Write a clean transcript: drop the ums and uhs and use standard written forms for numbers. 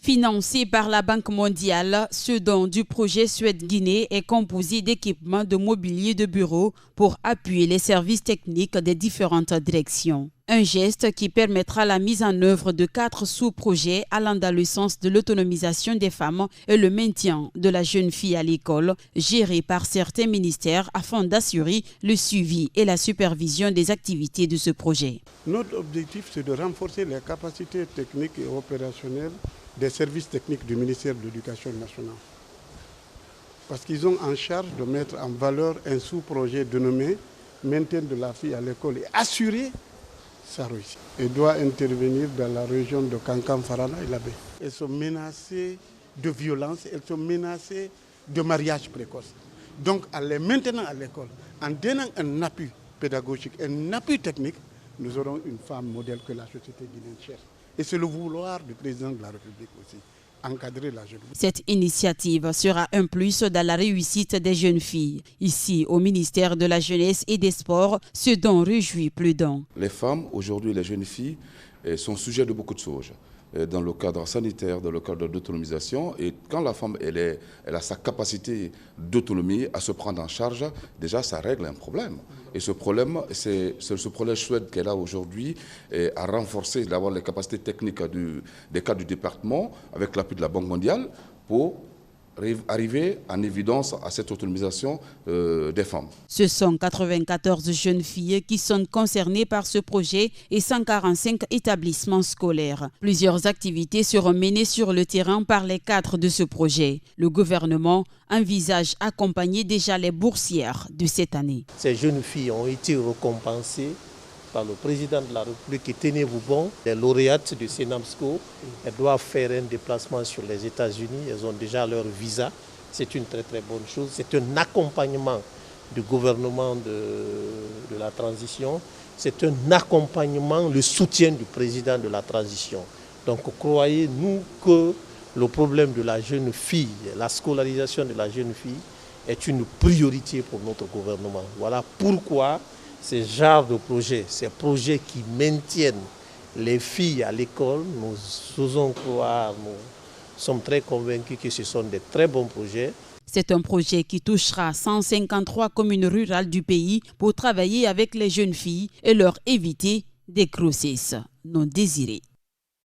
Financé par la Banque mondiale, ce don du projet Suède-Guinée est composé d'équipements de mobilier de bureau pour appuyer les services techniques des différentes directions. Un geste qui permettra la mise en œuvre de 4 sous-projets allant dans le sens de l'autonomisation des femmes et le maintien de la jeune fille à l'école, gérés par certains ministères afin d'assurer le suivi et la supervision des activités de ce projet. Notre objectif, c'est de renforcer les capacités techniques et opérationnelles des services techniques du ministère de l'Éducation nationale. Parce qu'ils ont en charge de mettre en valeur un sous-projet dénommé « Maintien de la fille à l'école » et assurer sa réussite. Elle doit intervenir dans la région de Kankan, Farana et Labé. Elles sont menacées de violence, elles sont menacées de mariage précoce. Donc, en les maintenant à l'école, en donnant un appui pédagogique, un appui technique, nous aurons une femme modèle que la société guinéenne cherche. Et c'est le vouloir du président de la République aussi, encadrer la jeune fille. Cette initiative sera un plus dans la réussite des jeunes filles. Ici, au ministère de la Jeunesse et des Sports, ce dont réjouit plus d'un. Les femmes, aujourd'hui, les jeunes filles, sont sujets de beaucoup de choses. Dans le cadre sanitaire, dans le cadre d'autonomisation. Et quand la femme elle a sa capacité d'autonomie à se prendre en charge, déjà ça règle un problème. Et ce problème, c'est ce problème chouette qu'elle a aujourd'hui à renforcer d'avoir les capacités techniques des cadres du département avec l'appui de la Banque mondiale pour arriver en évidence à cette autonomisation des femmes. Ce sont 94 jeunes filles qui sont concernées par ce projet et 145 établissements scolaires. Plusieurs activités seront menées sur le terrain par les cadres de ce projet. Le gouvernement envisage accompagner déjà les boursières de cette année. Ces jeunes filles ont été récompensées par le président de la République et tenez-vous bon, les lauréates de Senamsco, elles doivent faire un déplacement sur les États-Unis, elles ont déjà leur visa, c'est une très très bonne chose, c'est un accompagnement du gouvernement de la transition, c'est un accompagnement, le soutien du président de la transition. Donc croyez-nous que le problème de la jeune fille, la scolarisation de la jeune fille est une priorité pour notre gouvernement. Voilà pourquoi ces genres de projets, ces projets qui maintiennent les filles à l'école, nous osons croire, nous sommes très convaincus que ce sont des très bons projets. C'est un projet qui touchera 153 communes rurales du pays pour travailler avec les jeunes filles et leur éviter des grossesses non désirées.